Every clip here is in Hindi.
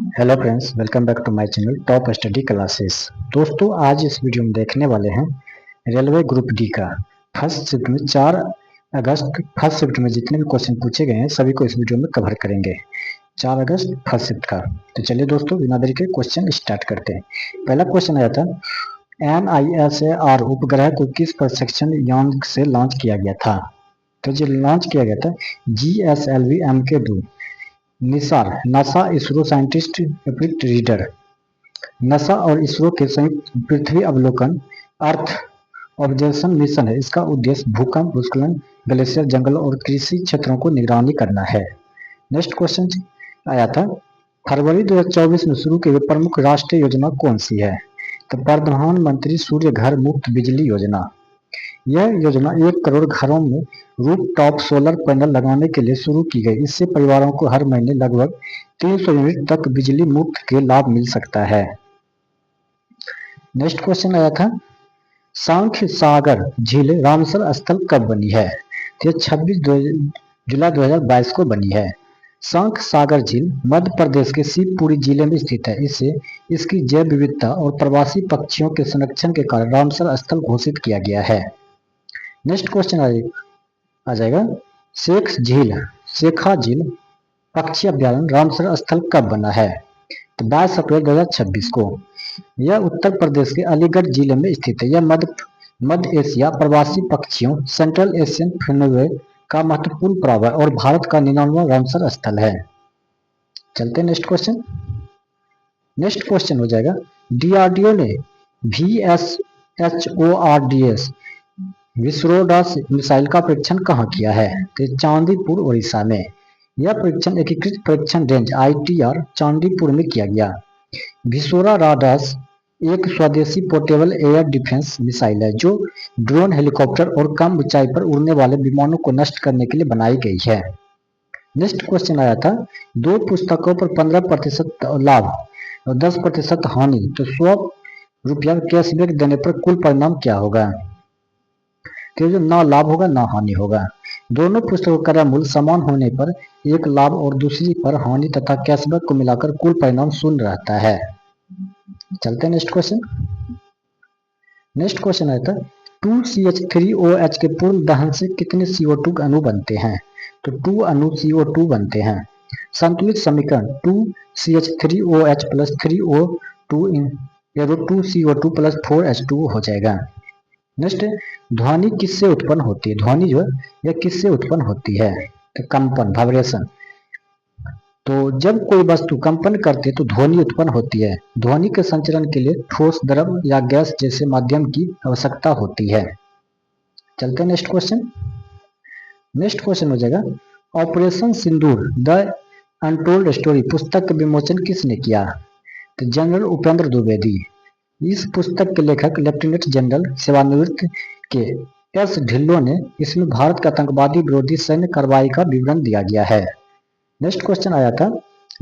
Hello friends, welcome back to my channel top study classes. दोस्तों, आज इस वीडियो में देखने वाले हैं रेलवे ग्रुप डी का फर्स्ट शिफ्ट में 4 अगस्त फर्स्ट शिफ्ट में जितने भी क्वेश्चन पूछे गए हैं सभी को इस वीडियो में कवर करेंगे। 4 अगस्त फर्स्ट शिफ्ट का। तो चलिए दोस्तों, बिना देरी के क्वेश्चन स्टार्ट करते हैं। पहला क्वेश्चन आया था, NISAR उपग्रह को किस प्रशिक्षण यान से लॉन्च किया गया था? तो जो लॉन्च किया गया था GSLV MK2 NISAR NASA ISRO scientist एप्रिट रीडर। नासा और इसरो के संयुक्त पृथ्वी अवलोकन अर्थ ऑब्जर्वेशन मिशन है। इसका उद्देश्य भूकंप, भूस्खलन, ग्लेशियर, जंगल और कृषि क्षेत्रों को निगरानी करना है। नेक्स्ट क्वेश्चन आया था, फरवरी 2024 में शुरू की गई प्रमुख राष्ट्रीय योजना कौन सी है? तो प्रधानमंत्री सूर्य घर मुफ्त बिजली योजना। यह योजना 1 करोड़ घरों में रूफटॉप सोलर पैनल लगाने के लिए शुरू की गई। इससे परिवारों को हर महीने लगभग 300 यूनिट तक बिजली मुफ्त के लाभ मिल सकता है। नेक्स्ट क्वेश्चन आया था, सांख्य सागर झील रामसर स्थल कब बनी है? यह 26 जुलाई 2022 को बनी है। सांख्य सागर झील मध्य प्रदेश के शिवपुरी जिले में स्थित है। इसे इसकी जैव विविधता और प्रवासी पक्षियों के संरक्षण के कारण रामसर स्थल घोषित किया गया है। नेक्स्ट क्वेश्चन आ जाएगा, शेखा झील पक्षी अभ्यारण्य रामसर स्थल कब बना है? तो 22 अप्रैल 2026 को। यह उत्तर प्रदेश के अलीगढ़ जिले में स्थित है। यह मध्य एशिया प्रवासी पक्षियों सेंट्रल एशियन फेनोवे का महत्वपूर्ण प्रभाव है और भारत का 99वां रामसर स्थल है। चलते नेक्स्ट क्वेश्चन। नेक्स्ट क्वेश्चन हो जाएगा, DRDO ने VSHORDS विस्रोडास मिसाइल का परीक्षण कहाँ किया है? तो चांदीपुर उड़ीसा में। यह परीक्षण एकीकृत परीक्षण रेंज ITR चांदीपुर में किया गया। विस्रोरा राडास एक स्वदेशी पोर्टेबल एयर डिफेंस मिसाइल है जो ड्रोन, हेलीकॉप्टर और कम ऊंचाई पर उड़ने वाले विमानों को नष्ट करने के लिए बनाई गई है। नेक्स्ट क्वेश्चन आया था, 2 पुस्तकों पर 15% लाभ और 10% हानि, तो 100 रुपया कैशबैक देने पर कुल परिणाम क्या होगा? तो जो ना लाभ होगा ना हानि होगा। दोनों पुस्तकों का क्रय मूल्य समान होने पर एक लाभ और दूसरी पर हानि तथा कैशबैक को मिलाकर कुल परिणाम 0 रहता है। चलते हैं नेक्स्ट क्वेश्चन। नेक्स्ट क्वेश्चन आया था, 2CH3OH के पूर्ण दहन से कितने CO2 अणु बनते हैं? तो 2 अणु CO2 बनते हैं। संतुलित समीकरण 2CH3OH plus 3O2 2CO2 plus 4H2O हो जाएगा। नेक्स्ट, ध्वनि किससे उत्पन्न होती है? ध्वनि जो है यह किससे उत्पन्न होती है? तो कंपन, वाइब्रेशन। तो जब कोई वस्तु कंपन करती है तो ध्वनि उत्पन्न होती है। ध्वनि के संचरण के लिए ठोस, द्रव या गैस जैसे माध्यम की आवश्यकता होती है। चलते हैं नेक्स्ट क्वेश्चन। नेक्स्ट क्वेश्चन हो जाएगा, operation Sindoor the untold story पुस्तक का विमोचन किसने किया? तो जनरल उपेंद्र द्विवेदी। इस पुस्तक के लेखक लेफ्टिनेंट जनरल सेवानिवृत्त के एस ढिल्लों ने इसमें भारत का आतंकवादी विरोधी सैन्य कार्रवाई का विवरण दिया गया है। नेक्स्ट क्वेश्चन आया था,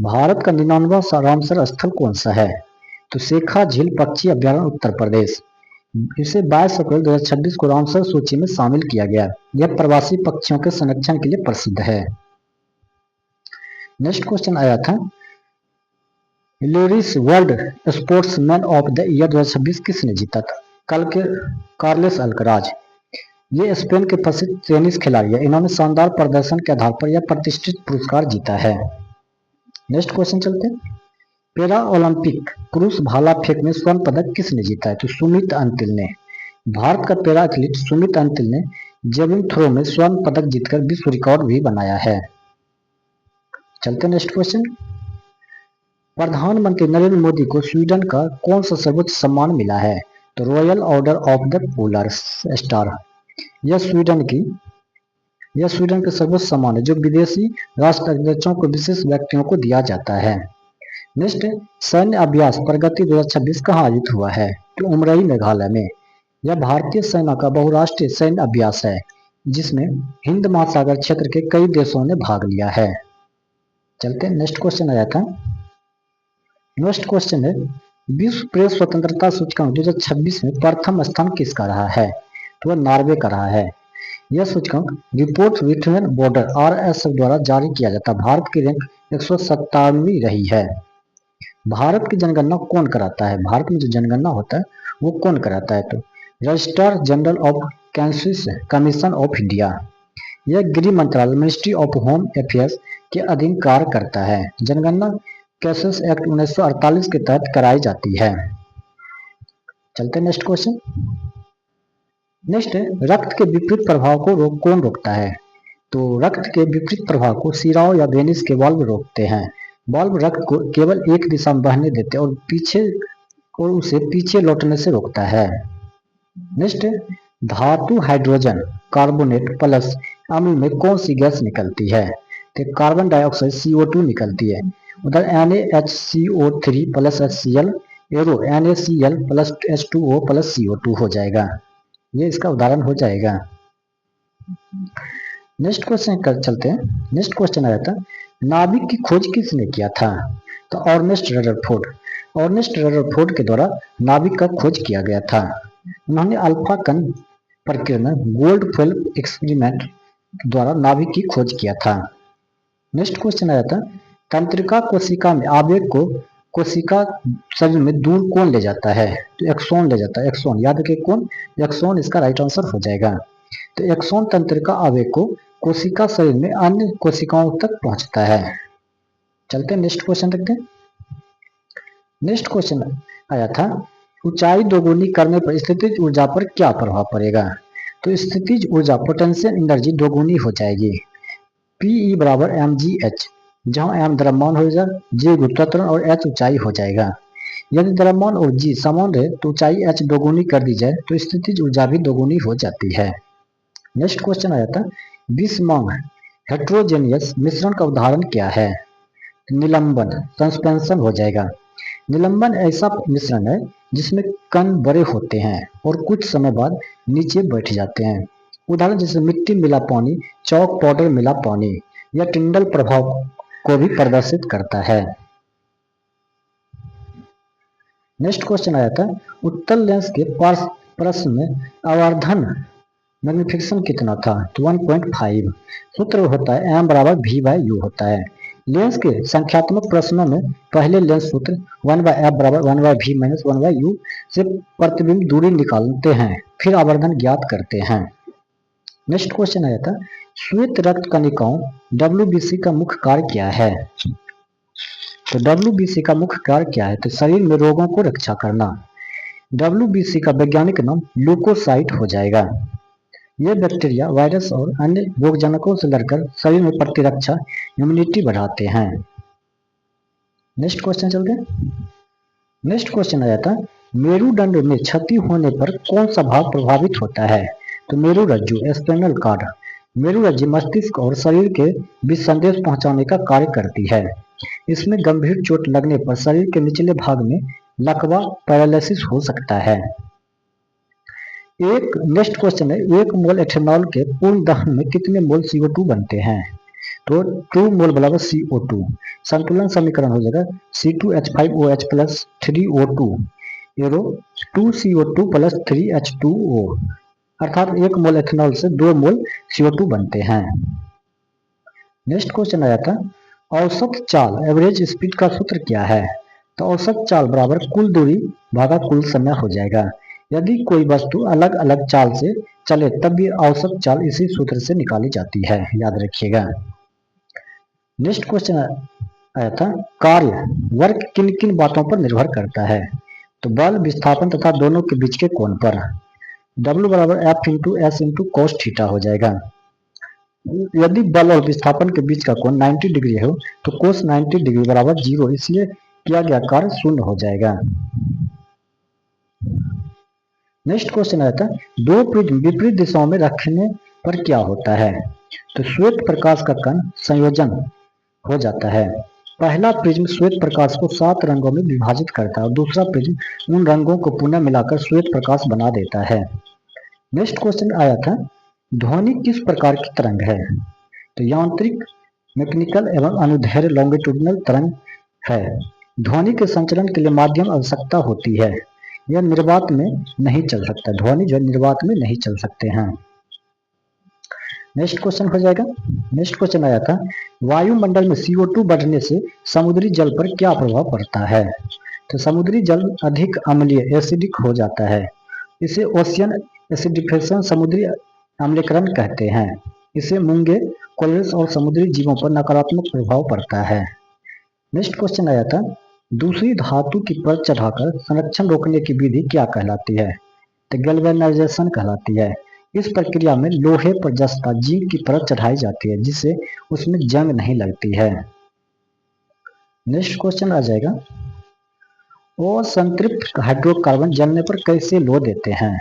भारत का 99वां रामसर स्थल कौन सा है? तो शेखा झील पक्षी अभ्यारण्य उत्तर प्रदेश। इसे 22 अप्रैल 2026 को रामसर सूची में शामिल किया गया। यह प्रवासी पक्षियों के संरक्षण के लिए प्रसिद्ध है। नेक्स्ट क्वेश्चन आया था, Laureus world sportsman of the year 2026 किसने जीता था? Carlos Alcaraz. ये स्पेन के प्रसिद्ध टेनिस खिलाड़ी है। इन्होंने शानदार प्रदर्शन के आधार पर यह प्रतिष्ठित पुरस्कार जीता है। नेक्स्ट क्वेश्चन चलते हैं, पैरा ओलंपिक पुरुष भाला फेंक में स्वर्ण पदक किसने जीता है? तो सुमित अंतिल ने। भारत का पैरा एथलीट सुमित अंतिल ने जेवलिन थ्रो में स्वर्ण पदक जीतकर विश्व रिकॉर्ड भी बनाया है। चलते नेक्स्ट क्वेश्चन, प्रधानमंत्री नरेंद्र मोदी को स्वीडन का कौन सा सर्वोच्च सम्मान मिला है? तो royal order of the polar star. यह स्वीडन का सर्वोच्च सम्मान है जो विदेशी राष्ट्राध्यक्षों को विशेष व्यक्तियों को दिया जाता है। नेक्स्ट, सैन्य अभ्यास प्रगति 2026 कहाँ आयोजित हुआ है? तो उमरई मेघालय में। यह भारतीय सेना का बहुराष्ट्रीय सैन्य अभ्यास है जिसमें हिंद महासागर क्षेत्र के कई देशों ने भाग लिया है। चलते नेक्स्ट क्वेश्चन आया था। नेक्स्ट क्वेश्चन है, विश्व प्रेस स्वतंत्रता सूचकांक 2026 में प्रथम स्थान किसका रहा है? तो वह नॉर्वे का रहा है। यह सूचकांक रिपोर्ट विथमेन बॉर्डर RSF द्वारा जारी किया जाता। भारत की रैंक 157वीं रही है। भारत की जनगणना कौन कराता है? भारत में जो जनगणना होता है वो कौन कराता है? तो registrar general of commission of India. यह गृह मंत्रालय मिनिस्ट्री ऑफ होम अफेयर्स के अधीन कार्य करता है। जनगणना कैसेस एक्ट 1948 के तहत कराई जाती है। चलते नेक्स्ट क्वेश्चन। नेक्स्ट, रक्त के विपरीत प्रभाव को कौन रोकता है? तो रक्त के विपरीत प्रभाव को सिराओ या वेनिस के वाल्व रोकते हैं। वाल्व रक्त को केवल एक दिशा में बहने देते हैं और उसे पीछे लौटने से रोकता है। नेक्स्ट, धातु हाइड्रोजन कार्बोनेट प्लस अम्ल में कौन सी गैस निकलती है? तो कार्बन डाइऑक्साइड CO2 निकलती है। उधर NaHCO3 plus HCl arrow NaCl plus H2O plus CO2 हो जाएगा। ये इसका उदाहरण हो जाएगा। नेक्स्ट क्वेश्चन कर चलते हैं। नेक्स्ट क्वेश्चन आया था, नाभिक की खोज किसने किया था? तो अर्नेस्ट रदरफोर्ड। अर्नेस्ट रदरफोर्ड के द्वारा नाभिक का खोज किया गया था। उन्होंने अल्फा कण प्रकीर्णन गोल्डफेल एक्सपेरिमेंट द्वारा नाभिक की खोज किया था। नेक्स्ट क्वेश्चन आया था, तंत्रिका कोशिका में आवेग को कोशिका शरीर में दूर कौन ले जाता है? तो एक्सोन ले जाता है। एक्सोन याद रखिए कौन? एक्सोन इसका राइट आंसर हो जाएगा। तो एक्सोन तंत्रिका आवेग को कोशिका शरीर में अन्य कोशिकाओं तक पहुंचता है। चलते हैं नेक्स्ट क्वेश्चन देखते हैं। नेक्स्ट क्वेश्चन आया था, ऊंचाई दोगुनी करने पर स्थितिज ऊर्जा पर क्या प्रभाव पड़ेगा? तो स्थितिज ऊर्जा पोटेंशियल एनर्जी दोगुनी हो जाएगी। Pe बराबर mgh, जहां m द्रव्यमान हो जाएगा, g गुरुत्वाकर्षण और h ऊंचाई हो जाएगा। यदि द्रव्यमान और g समान रहे तो ऊंचाई h दोगुनी कर दी जाए तो स्थितिज ऊर्जा भी दोगुनी हो जाती है। नेक्स्ट क्वेश्चन आया था, विषमंग हेट्रोजेनियस मिश्रण का उदाहरण क्या है? निलंबन सस्पेंशन हो जाएगा। निलंबन ऐसा मिश्रण है जिसमें कण बड़े होते हैं और कुछ समय बाद नीचे बैठ जाते हैं। उदाहरण जैसे मिट्टी मिला पानी, चौक पाउडर मिला पानी। यह टिंडल प्रभाव को भी प्रदर्शित करता है। नेक्स्ट क्वेश्चन आया था, उत्तल लेंस के पार्श्व में आवर्धन मैग्निफिकेशन कितना था? तो 1.5। सूत्र होता है m बराबर v/u होता है। लेंस के संख्यात्मक प्रश्नों में पहले लेंस सूत्र 1/f बराबर 1/v माइनस 1/u से प्रतिबिंब दूरी निकालते हैं, फिर आवर्धन ज्ञात करते हैं। नेक्स्ट क्वेश्चन आया था, श्वेत रक्त कणिकाओं WBC का मुख्य कार्य क्या है? तो WBC का मुख्य कार्य क्या है? तो शरीर में रोगों को रक्षा करना। WBC का वैज्ञानिक नाम ल्यूकोसाइट हो जाएगा। ये बैक्टीरिया, वायरस और अन्य रोगजनकों से लड़कर शरीर में प्रतिरक्षा इम्यूनिटी बढ़ाते हैं। नेक्स्ट क्वेश्चन चलते हैं। नेक्स्ट क्वेश्चन आया था, मेरुदंड में क्षति होने पर कौन सा भाग प्रभावित होता है? तो मेरुरज्जु स्पाइनल कॉर्ड। मेरुरज्जु मस्तिष्क और शरीर के बीच संदेश पहुंचाने का कार्य करती है। इसमें गंभीर चोट लगने पर शरीर के निचले भाग में लकवा पैरालिसिस हो सकता है। एक नेक्स्ट क्वेश्चन है, 1 मोल एथेनॉल के पूर्ण दहन में कितने मोल CO2 बनते हैं? तो 2 मोल बराबर CO2। संतुलन समीकरण हो जाएगा C2H5OH plus 3O2 arrow 2CO2 plus 3H2O, अर्थात 1 मोल एथेनॉल से 2 मोल CO2 बनते हैं। नेक्स्ट क्वेश्चन आया था, औसत चाल एवरेज स्पीड का सूत्र क्या है? तो औसत चाल बराबर कुल दूरी भागा कुल समय हो जाएगा। यदि कोई वस्तु अलग अलग चाल से चले तब भी औसत चाल इसी सूत्र से निकाली जाती है, याद रखिएगा। नेक्स्ट क्वेश्चन आया था, कार्य वर्ग किन किन बातों पर निर्भर करता है? तो बल, विस्थापन तथा दोनों के बीच के कोण पर। W बराबर F into S into cos theta हो जाएगा। यदि बल और विस्थापन के बीच का कोण 90 डिग्री हो तो cos 90 डिग्री बराबर 0, इसलिए किया गया कार्य शून्य हो जाएगा। नेक्स्ट क्वेश्चन आता है, दो प्रिज्म विपरीत दिशाओं में रखने पर क्या होता है? तो श्वेत प्रकाश का कण संयोजन हो जाता है। पहला प्रिज्म श्वेत प्रकाश को 7 रंगों में विभाजित करता है और दूसरा प्रिज्म उन रंगों को पुनः मिलाकर श्वेत प्रकाश बना देता है। नेक्स्ट क्वेश्चन आया था, ध्वनि किस प्रकार की तरंग है? तो यांत्रिक, मैकेनिकल एवं अनुदैर्ध्य लॉन्गिट्यूडिनल तरंग है। ध्वनि के संचरण के लिए माध्यम आवश्यकता होती है। यह निर्वात में नहीं चल सकता। ध्वनि जो निर्वात में नहीं चल सकते हैं। नेक्स्ट क्वेश्चन हो जाएगा। नेक्स्ट क्वेश्चन आया था, वायुमंडल में CO2 बढ़ने से समुद्री जल पर क्या प्रभाव पड़ता है? तो समुद्री जल अधिक अम्लीय एसिडिक हो जाता है। इसे ओशियन एसिडिफिकेशन समुद्री अम्लीकरण कहते हैं। इसे मूंगे, कोरल्स और समुद्री जीवों पर नकारात्मक प्रभाव पड़ता है। नेक्स्ट क्वेश्चन आया था, दूसरी धातु की परत चढ़ाकर संरक्षण रोकने की विधि क्या कहलाती है? तो गैल्वेनाइजेशन कहलाती है। इस प्रक्रिया में लोहे पर जस्ता जिंक की परत चढ़ाई जाती है जिससे उसमें जंग नहीं लगती है। नेक्स्ट क्वेश्चन आ जाएगा, असंतृप्त हाइड्रोकार्बन जलने पर कैसे लो देते हैं?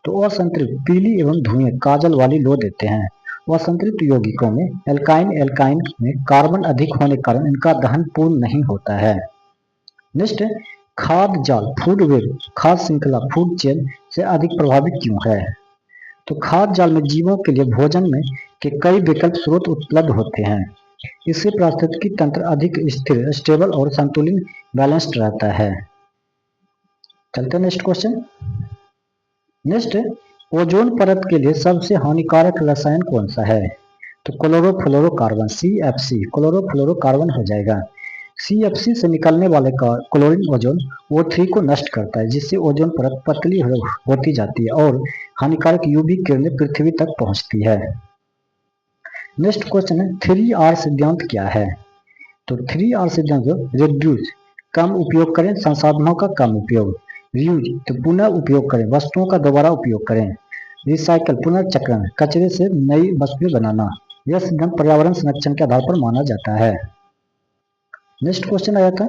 तो असंतृप्त पीली एवं धुएं काजल वाली लो देते हैं। असंतृप्त यौगिकों में एल्काइन में कार्बन अधिक होने के कारण इनका दहन पूर्ण नहीं होता है। नेक्स्ट, खाद्य जाल फूड वेब खाद्य श्रृंखला फूड चेन से अधिक प्रभावित क्यों है? तो खाद्य जाल में जीवों के लिए भोजन में के कई विकल्प स्रोत उपलब्ध होते हैं। इससे पारिस्थितिकी तंत्र अधिक स्थिर, स्टेबल और संतुलित बैलेंस्ड रहता है। चलते हैं नेक्स्ट क्वेश्चन। नेक्स्ट, ओजोन परत के लिए सबसे हानिकारक रसायन कौन सा है? तो क्लोरोफ्लोरोकार्बन CFC क्लोरोफ्लोरोकार्बन हो जाएगा। CFC से निकलने वाले का क्लोरीन ओजोन O3 को नष्ट करता है जिससे ओजोन परत पतली होती जाती है और हानिकारक UV किरणें पृथ्वी तक पहुंचती है। नेक्स्ट क्वेश्चन है, 3R सिद्धांत क्या है? तो 3R सिद्धांत रिड्यूस कम उपयोग करें, संसाधनों का कम उपयोग, रीयूज तो पुनः उपयोग करें, वस्तुओं का दोबारा उपयोग करें, रिसाइकल पुनर्चक्रण कचरे से नई वस्तुएं बनाना। यह सिद्धांत पर्यावरण संरक्षण के आधार पर माना जाता है। नेक्स्ट क्वेश्चन आया था,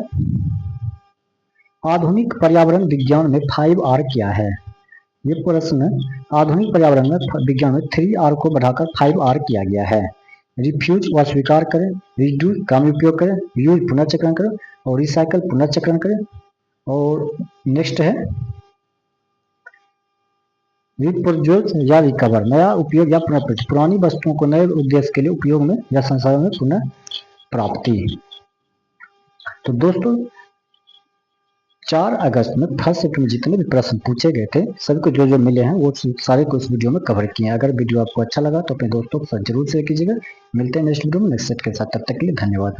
आधुनिक पर्यावरण विज्ञान में 5R क्या है? ये प्रश्न आधुनिक पर्यावरण में विज्ञान में 3R को बढ़ाकर 5R किया गया है। रिफ्यूज अस्वीकार करें, रिड्यूस कम उपयोग करें, यूज पुनर्चक्रण करें और रिसाइकल पुनर्चक्रण करें। और नेक्स्ट है रिप्रोड्यूस या रिकवर नया उपयोग या पुनर्प्रयोग पुरानी वस्तुओं को नए उद्देश्य के लिए उपयोग में या संसाधन में पुनः प्राप्ति। तो दोस्तों 4 अगस्त में फर्स्ट शिफ्ट में जितने भी प्रश्न पूछे गए थे सभी को जो मिले हैं वो सारे को इस वीडियो में कवर किए हैं। अगर वीडियो आपको अच्छा लगा तो अपने दोस्तों के साथ जरूर शेयर कीजिएगा। मिलते हैं नेक्स्ट वीडियो में नेक्स्ट सेट के साथ, तब तक के लिए धन्यवाद।